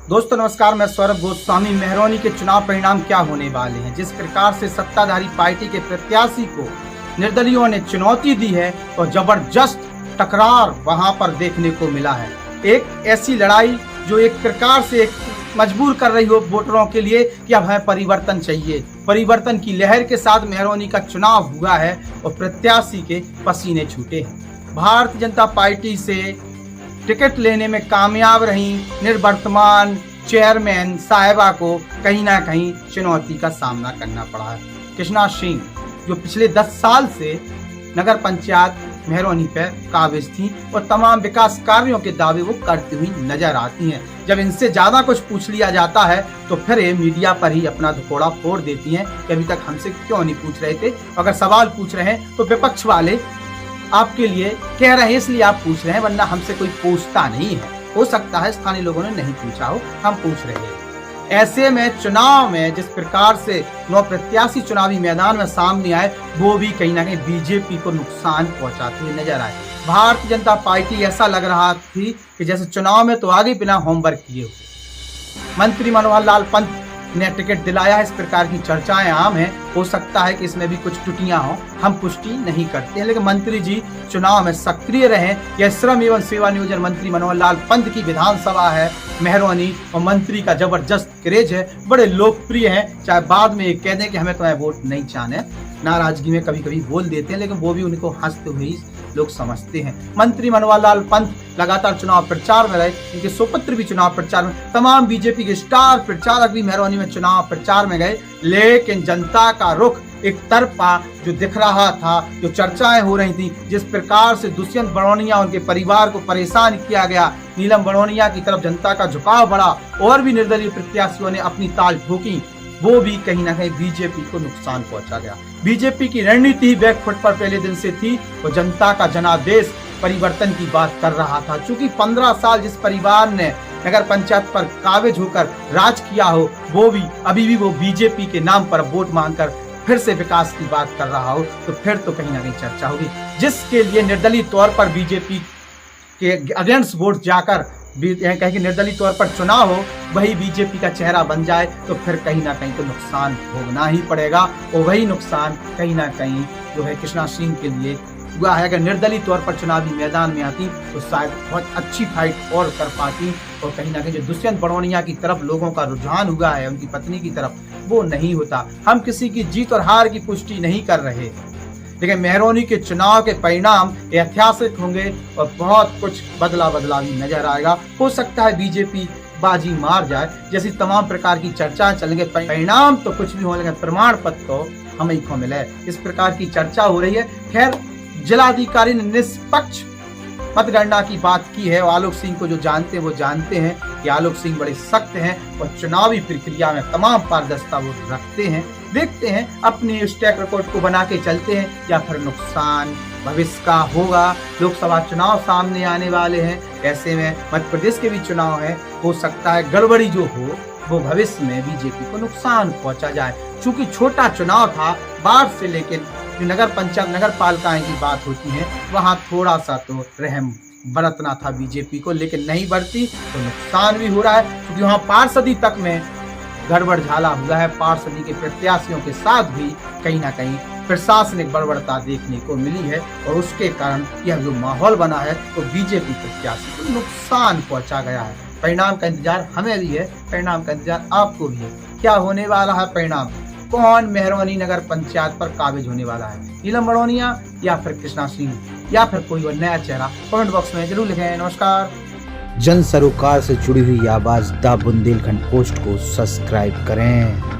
दोस्तों नमस्कार, मैं सौरभ गोस्वामी। मेहरौनी के चुनाव परिणाम क्या होने वाले हैं, जिस प्रकार से सत्ताधारी पार्टी के प्रत्याशी को निर्दलीयों ने चुनौती दी है और जबरदस्त टकरार वहां पर देखने को मिला है। एक ऐसी लड़ाई जो एक प्रकार से एक मजबूर कर रही हो वोटरों के लिए कि अब हमें परिवर्तन चाहिए। परिवर्तन की लहर के साथ मेहरौनी का चुनाव हुआ है और प्रत्याशी के पसीने छूटे हैं। भारतीय जनता पार्टी से टिकट लेने में कामयाब रही निवर्तमान चेयरमैन साहिबा को कहीं ना कहीं चुनौती का सामना करना पड़ा है। कृष्णा सिंह जो पिछले 10 साल से नगर पंचायत मेहरौनी पर काबिज थी और तमाम विकास कार्यों के दावे वो करती हुई नजर आती हैं। जब इनसे ज्यादा कुछ पूछ लिया जाता है तो फिर ये मीडिया पर ही अपना धकोड़ा फोड़ देती हैं कि अभी तक हमसे क्यों नहीं पूछ रहे थे। अगर सवाल पूछ रहे हैं तो विपक्ष वाले आपके लिए कह रहे हैं इसलिए आप पूछ रहे हैं, वरना हमसे कोई पूछता नहीं है। हो सकता है स्थानीय लोगों ने नहीं पूछा हो, हम पूछ रहे हैं। ऐसे में चुनाव में जिस प्रकार से 9 प्रत्याशी चुनावी मैदान में सामने आए वो भी कहीं ना कहीं बीजेपी को नुकसान पहुंचाते हुए नजर आए। भारतीय जनता पार्टी ऐसा लग रहा थी कि जैसे चुनाव में तो आगे बिना होमवर्क किए हुए। मंत्री मनोहर लाल पंत ने टिकट दिलाया है, इस प्रकार की चर्चाएं आम हैं। हो सकता है कि इसमें भी कुछ त्रुटियां हों, हम पुष्टि नहीं करते हैं, लेकिन मंत्री जी चुनाव में सक्रिय रहे। यह श्रम एवं सेवा नियोजन मंत्री मनोहर लाल पंत की विधानसभा है मेहरौनी और मंत्री का जबरदस्त क्रेज है, बड़े लोकप्रिय हैं। चाहे बाद में कह दें कि हमें तुम्हें वोट नहीं चाहने, नाराजगी में कभी कभी बोल देते हैं, लेकिन वो भी उनको हंसते हुए लोग समझते हैं। मंत्री मनोहर लाल पंत लगातार चुनाव प्रचार में रहे, इनके सुपुत्र भी चुनाव प्रचार में, तमाम बीजेपी के स्टार प्रचारक भी मेहरौनी में चुनाव प्रचार में गए। लेकिन जनता का रुख एक तरफा जो दिख रहा था, जो चर्चाएं हो रही थी, जिस प्रकार से दुष्यंत बड़ौनिया उनके परिवार को परेशान किया गया, नीलम बड़ौनिया की तरफ जनता का झुकाव बढ़ा और भी निर्दलीय प्रत्याशियों ने अपनी ताल ठोकी, वो भी कहीं ना कहीं बीजेपी को नुकसान पहुंचा गया। बीजेपी की रणनीति बैकफुट पर पहले दिन से थी और जनता का जनादेश परिवर्तन की बात कर रहा था। चूंकि 15 साल जिस परिवार ने नगर पंचायत पर काबिज होकर राज किया हो, वो भी अभी भी वो बीजेपी के नाम पर वोट मांगकर फिर से विकास की बात कर रहा हो, तो फिर तो कहीं ना कहीं चर्चा होगी। जिसके लिए निर्दलीय तौर पर बीजेपी के अगेंस्ट वोट जाकर कहीं कि निर्दलीय तौर पर चुनाव हो, वही बीजेपी का चेहरा बन जाए तो फिर कहीं ना कहीं तो नुकसान भोगना ही पड़ेगा। और वही नुकसान कहीं ना कहीं जो है कृष्णा सिंह के लिए हुआ है। अगर निर्दलीय तौर पर चुनावी मैदान में आती तो शायद बहुत अच्छी फाइट और कर पाती, और कहीं ना कहीं जो दुष्यंत बड़ौनिया की तरफ लोगों का रुझान हुआ है उनकी पत्नी की तरफ, वो नहीं होता। हम किसी की जीत और हार की पुष्टि नहीं कर रहे, लेकिन मेहरौनी के चुनाव के परिणाम ऐतिहासिक होंगे और बहुत कुछ बदला भी नजर आएगा। हो सकता है बीजेपी बाजी मार जाए, जैसी तमाम प्रकार की चर्चाएं चलेंगे। परिणाम तो कुछ भी हो, लेकिन प्रमाण पत्र तो हमें ही को मिले, इस प्रकार की चर्चा हो रही है। खैर, जिलाधिकारी ने निष्पक्ष मतगणना की बात की है। आलोक सिंह को जो जानते हैं वो जानते हैं कि आलोक सिंह बड़े सख्त हैं और चुनावी प्रक्रिया में तमाम पारदर्शिता वो रखते हैं। देखते हैं अपने इस ट्रैक रिकॉर्ड को बना के चलते हैं या फिर नुकसान भविष्य का होगा। लोकसभा चुनाव सामने आने वाले हैं, ऐसे में मध्य प्रदेश के भी चुनाव है। हो सकता है गड़बड़ी जो हो वो भविष्य में बीजेपी को नुकसान पहुंचा जाए। चूंकि छोटा चुनाव था, बाढ़ से लेकर नगर पंचायत नगर पालिकाएं की बात होती है, वहां थोड़ा सा तो रहम बरतना था बीजेपी को, लेकिन नहीं बरती तो नुकसान भी हो रहा है। क्योंकि वहां पार्षदी तक में गड़बड़ झाला हुआ है। पार्षदी के प्रत्याशियों के साथ भी कहीं ना कहीं प्रशासनिक बड़बड़ता देखने को मिली है और उसके कारण यह जो माहौल बना है तो बीजेपी प्रत्याशी को नुकसान पहुंचा गया है। परिणाम का इंतजार हमें भी है, परिणाम का इंतजार आपको भी है। क्या होने वाला है परिणाम? कौन मेहरौनी नगर पंचायत पर काबिज होने वाला है? नीलम बड़ौनिया या फिर कृष्णा सिंह या फिर कोई और नया चेहरा? कमेंट बॉक्स में जरूर लिखें। नमस्कार। जन सरोकार से जुड़ी हुई आवाज द बुंदेलखंड पोस्ट को सब्सक्राइब करें।